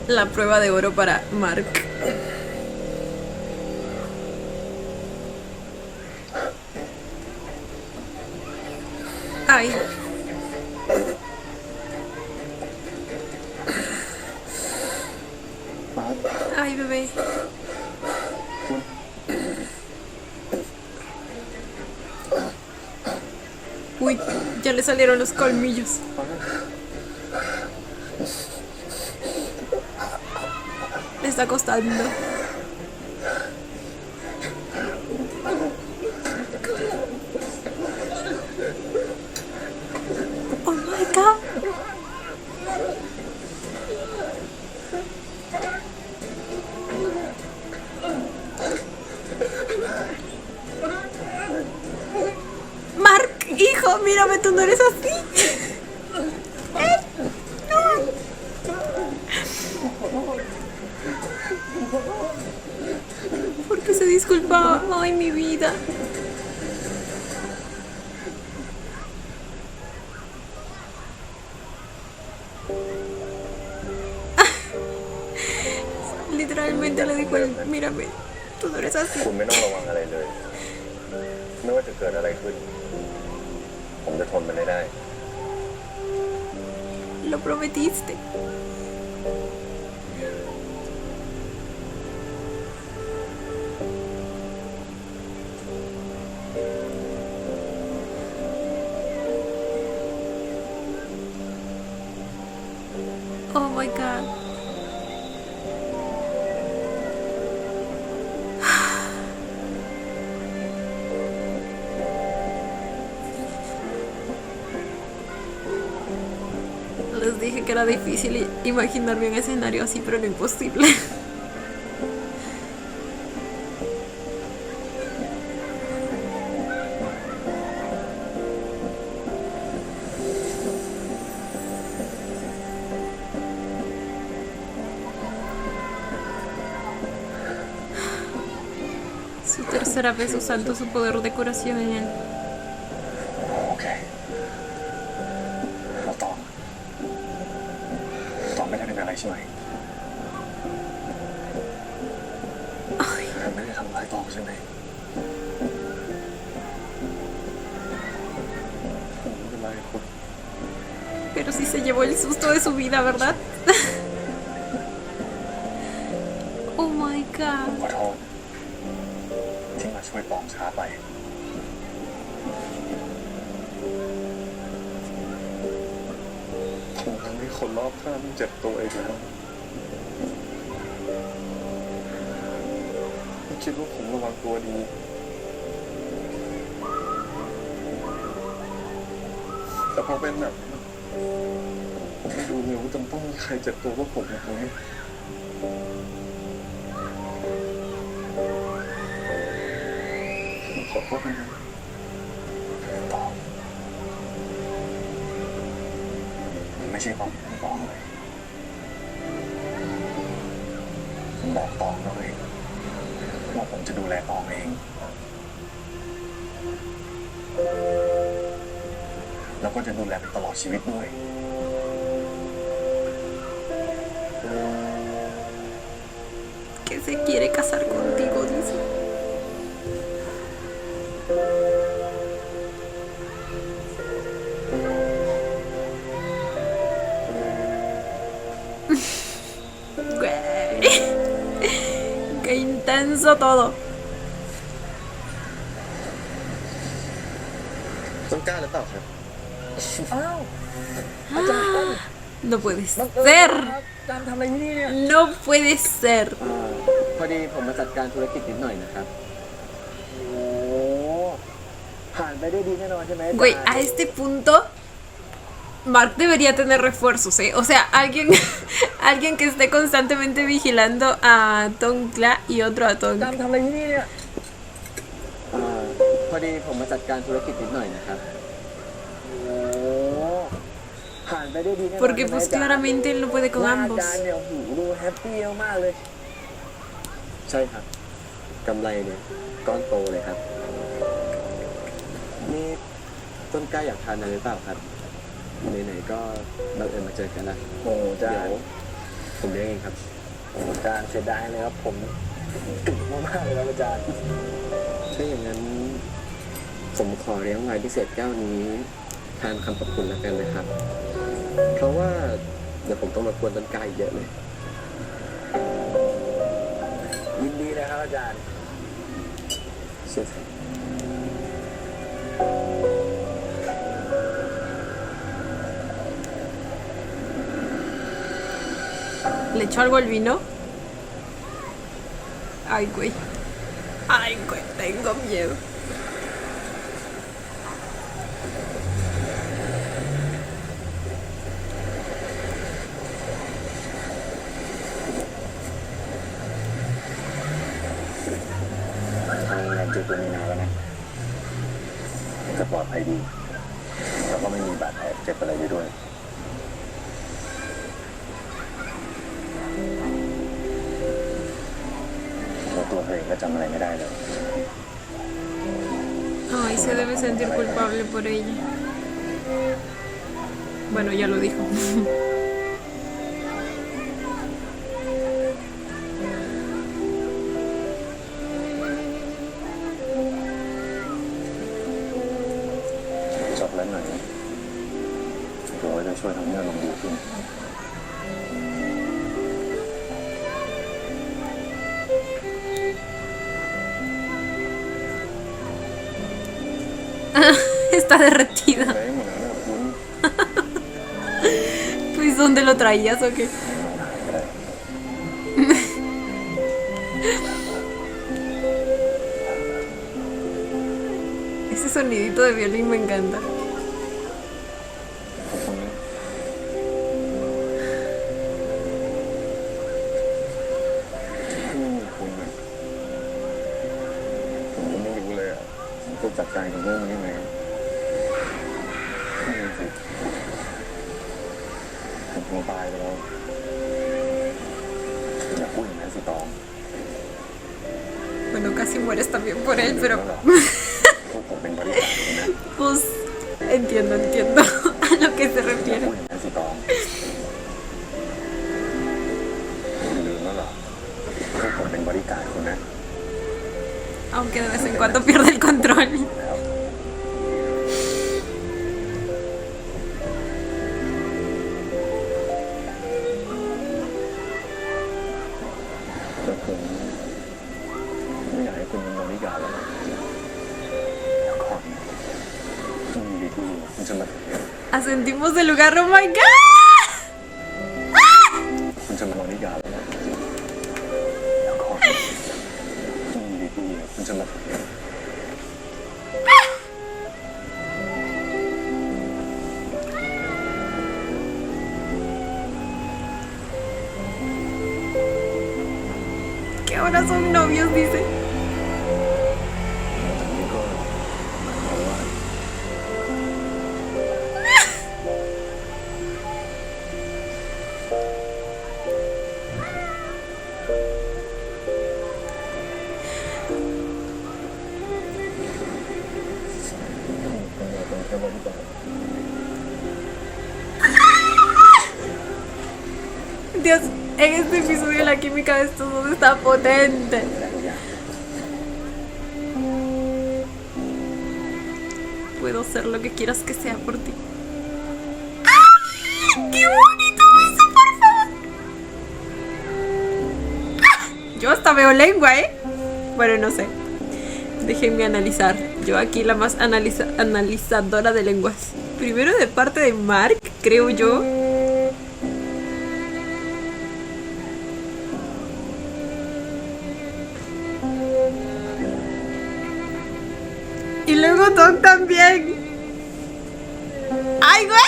La prueba de oro para Mark. Ay. Ay, bebé. Uy, ya le salieron los colmillos. Le está costando. Oh my god. Mark, hijo, mírame, tú no eres así. ¿Por qué se disculpaba? Ay, mi vida. literalmente le dijo él, mírame, tú no eres así. คุณไม่ต้องระวังอะไรเลย ไม่ว่าจะเกิดอะไรขึ้น ผมจะทนมันได้ Lo prometiste. Oh my god. Les dije que era difícil imaginarme un escenario así, pero no imposible. Su tercera vez usando su poder de curación en él. โอเคเราตองไม่ได้เป็นอะไรใช่ไหมเธอไม่ได้ทำร้ายตองใช่ไหม ผมไม่เป็นไรคุณ Pero sí se llevó el susto de su vida, ¿verdad? Oh my ผม god. ขอโทษที่มาช่วยตองช้าไป ผมทำให้คนรอบข้างเจ็บตัวอีกแล้วผมคิดว่าผมระวังตัวดี แต่พอเป็นแบบผมไม่ดูเลยว่าจำต้องมีใครเจ็บตัวเพราะผมนะครับผมขอโทษนะครับ ตองมันไม่ใช่ความผิดของตองเลยผมบอกตองเลยว่าผมจะดูแลตองเอง แล้วก็จะดูแลไปตลอดชีวิตด้วย Que se quiere casar contigo, dice. Güey. Qué intenso todo. ต้นกล้าหรือเปล่าครับ No puede ser. จานทำอะไรที่นี่เนี่ย No puede ser. พอดีผมมาจัดการธุรกิจนิดหน่อยนะครับ โอ้ผ่านไปได้ดีแน่นอนใช่ไหม Güey, a este punto Mark debería tener refuerzos, ¿eh? O sea, alguien que esté constantemente vigilando a Tongkla y otro a จาน Tong. ทำอะไรที่นี่เนี่ยพอดีผมมาจัดการธุรกิจนิดหน่อยนะครับ โอ้ผ่านไปได้ดีแน่นอน Porque pues claramente él no puede con ว่า ambos. จานเนี่ยหูดูแฮปปี้มากเลย ใช่ครับกำไรเนี่ยก้อนโตเลยครับ นี่ต้นกล้าอยากทานอะไรหรือเปล่าครับไหนๆก็บังเอิญมาเจอกันละโอ้จานผมเลี้ยงเองครับโอ้จานเสียดายเลยครับผมตึงมากๆเลยครับอาจารย์ถ้าอย่างนั้นผมขอเลี้ยงไวน์พิเศษแก้วนี้แทนคำขอบคุณแล้วกันนะครับ เพราะว่าเดี๋ยวผมต้องรบกวนต้นกล้าอีกเยอะเลย ยินดีนะครับอาจารย์เชิญ ¿Le echó algo al vino? Ay, güey. Ay, güey, tengo miedo. Thằng làm việc của mình nào rồi nè จะปลอดภัยดีแล้วก็ไม่มีบาดแผลเจ็บอะไรไปด้วยแล้วตัวเธอเองก็จำอะไรไม่ได้เลย Ay, se debe sentir culpable por ella. Bueno, ya lo dijo. Está derretida. แรงหมดแล้วนะคุณ Pues ¿dónde lo traías o qué? Ese sonidito de violín me encanta. ขอบคุณนะที่ไม่มีคุณนะผมก็ไม่รู้เลยอ่ะจะจัดการกับเรื่องนี้ยังไงไม่รู้สิผมคงตายไปแล้วอย่าพูดอย่างนั้นสิตอง Bueno, casi mueres también por él, pero พวกผมเป็นบริษัทคุณนะ pues entiendo a lo que se อย่า refiere. พูดอย่างนั้นสิตองคุณลืมแล้วเหรอพวกผมเป็นบริการคุณนะ Aunque de vez en cuando pierde el control. แล้วแต่ผมไม่อยากให้คุณเป็นบริการแล้วนะเดี๋ยวก่อนมีดีๆคุณจะมา Ascendimos del lugar, oh my god. คุณจะมาบริการแล้วนะเดี๋ยวก่อนมีดีๆคุณจะมา Que ahora son novios, dice. จากนี้ก็เพราะว่าเป็นแค่บริการ Dios, en este episodio la química de estos dos está potente. Puedo ser lo que quieras que sea por ti. ¡Ah! ¡Qué bonito eso, por favor! ¡Ah! Yo hasta veo lengua, ¿eh? Bueno, no sé. Déjenme analizar. Yo aquí la más analizadora de lenguas. Primero de parte de Mark, creo yo. Y luego Tom también. ¡Ay, güey!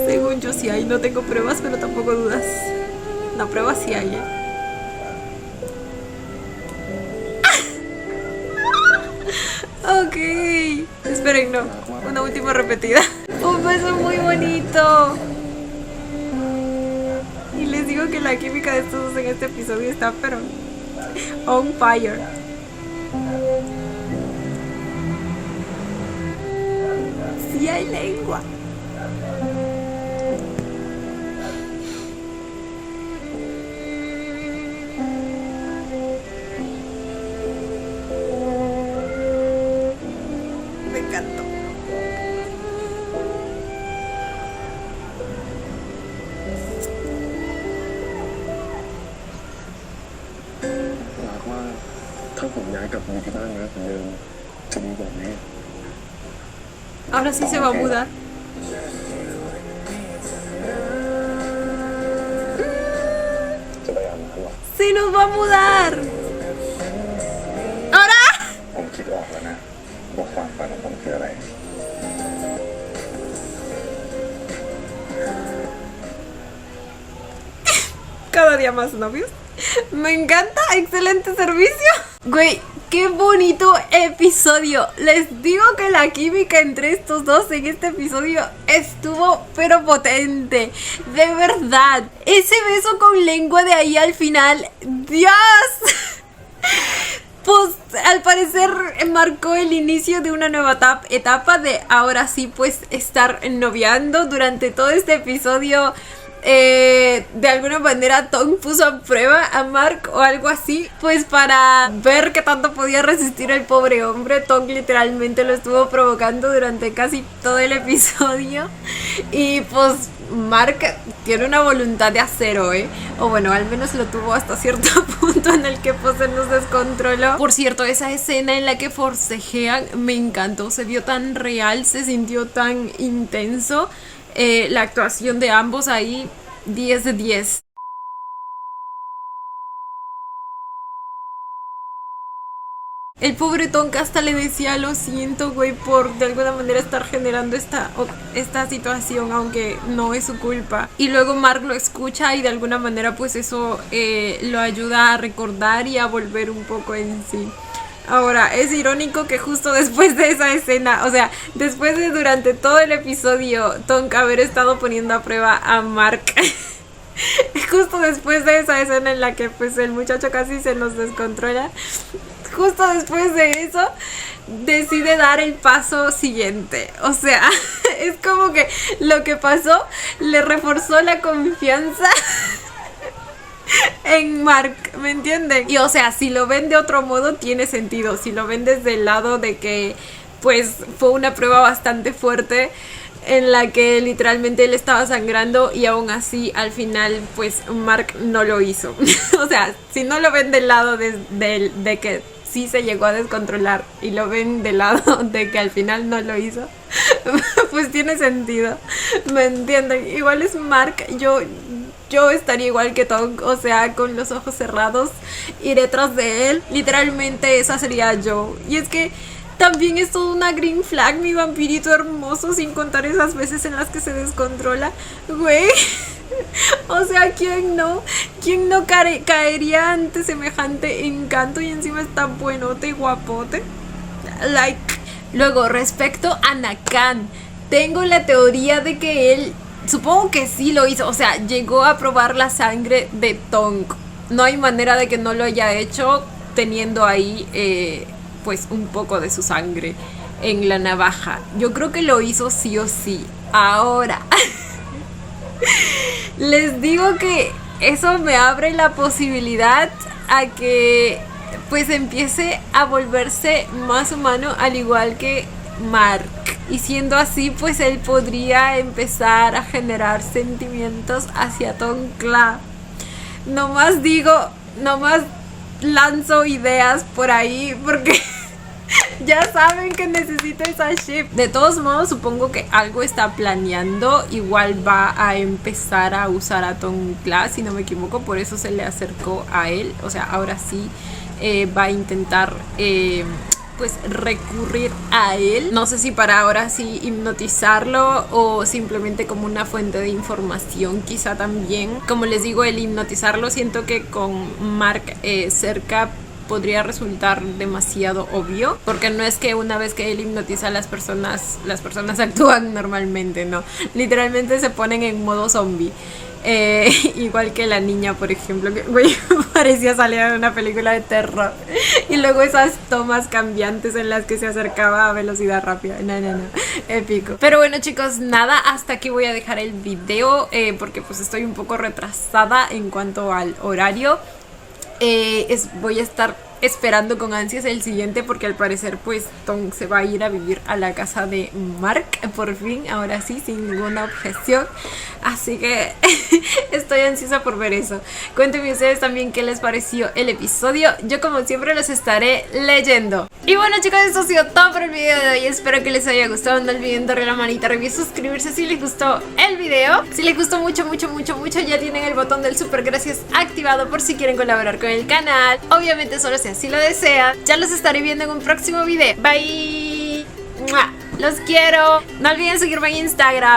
Según yo sí hay, no tengo pruebas, pero tampoco dudas. No, pruebas sí hay, Ok. Esperen, no. Una última repetida. Un beso muy bonito. Y les digo que la química de estos dos en este episodio está pero on fire. Sí hay lengua. Me encantó. Ahora sí se va a mudar. ¡Sí nos va a mudar! ¡Ahora! ผมคิดออกแล้วนะว่าความฝันของผมคืออะไร Cada día más novios. Me encanta, excelente servicio. Güey, qué bonito episodio. Les digo que la química entre estos dos en este episodio estuvo pero potente. De verdad. Ese beso con lengua de ahí al final. ¡Dios! Pues al parecer marcó el inicio de una nueva etapa de ahora sí pues estar noviando. Durante todo este episodio de alguna manera Tong puso a prueba a Mark o algo así, pues para ver qué tanto podía resistir el pobre hombre. Tong literalmente lo estuvo provocando durante casi todo el episodio y pues Mark tiene una voluntad de acero, o bueno, al menos lo tuvo hasta cierto punto en el que pues se nos descontroló. Por cierto, esa escena en la que forcejean me encantó, se vio tan real, se sintió tan intenso. La actuación de ambos ahí, 10 de 10. El pobre Tong hasta le decía lo siento, güey, por de alguna manera estar generando esta situación, aunque no es su culpa. Y luego Mark lo escucha y de alguna manera pues eso lo ayuda a recordar y a volver un poco en sí. Ahora, es irónico que justo después de esa escena, o sea, después de durante todo el episodio Tong haber estado poniendo a prueba a Mark, justo después de esa escena en la que pues el muchacho casi se nos descontrola, justo después de eso decide dar el paso siguiente. O sea, es como que lo que pasó le reforzó la confianza en Mark, ¿me entienden? Y o sea, si lo ven de otro modo tiene sentido, si lo ven desde el lado de que pues fue una prueba bastante fuerte en la que literalmente él estaba sangrando y aún así al final pues Mark no lo hizo. O sea, si no lo ven del lado de que sí se llegó a descontrolar y lo ven del lado de que al final no lo hizo, pues tiene sentido, ¿me entienden? Igual es Mark, yo estaría igual que Tong, o sea, con los ojos cerrados iré tras de él, literalmente esa sería yo. Y es que también es toda una green flag mi vampirito hermoso, sin contar esas veces en las que se descontrola, güey. O sea, ¿quién no caería ante semejante encanto? Y encima está buenote y guapote. Like. Luego, respecto a Nakan, tengo la teoría de que él, supongo que sí lo hizo, o sea, llegó a probar la sangre de Tong. No hay manera de que no lo haya hecho teniendo ahí pues un poco de su sangre en la navaja. Yo creo que lo hizo sí o sí. Ahora les digo que eso me abre la posibilidad a que pues empiece a volverse más humano al igual que Mark. Y siendo así, pues él podría empezar a generar sentimientos hacia Tongkla. Nomás lanzo ideas por ahí porque ya saben que necesito esa ship. De todos modos, supongo que algo está planeando. Igual va a empezar a usar a Tongkla, si no me equivoco. Por eso se le acercó a él. O sea, ahora sí va a intentar pues recurrir a él. No sé si para ahora sí hipnotizarlo o simplemente como una fuente de información quizá también. Como les digo, el hipnotizarlo siento que con Mark cerca podría resultar demasiado obvio, porque no es que una vez que él hipnotiza a las personas actúan normalmente, no, literalmente se ponen en modo zombie. Igual que la niña, por ejemplo, que güey, parecía salir en una película de terror. Y luego esas tomas cambiantes en las que se acercaba a velocidad rápida. No, épico. Pero bueno, chicos, nada, hasta aquí voy a dejar el video porque pues estoy un poco retrasada en cuanto al horario. Voy a estar esperando con ansias el siguiente, porque al parecer pues Tong se va a ir a vivir a la casa de Mark por fin, ahora sí, sin ninguna objeción, así que estoy ansiosa por ver eso. Cuéntenme ustedes también qué les pareció el episodio, yo como siempre los estaré leyendo. Y bueno, chicos, esto ha sido todo por el video de hoy, espero que les haya gustado. No olviden darle la manita arriba y suscribirse si les gustó el video. Si les gustó mucho, ya tienen el botón del super gracias activado por si quieren colaborar con el canal. Obviamente solo si así lo desean. Ya los estaré viendo en un próximo video. Bye. ¡Mua! Los quiero. No olviden seguirme en Instagram.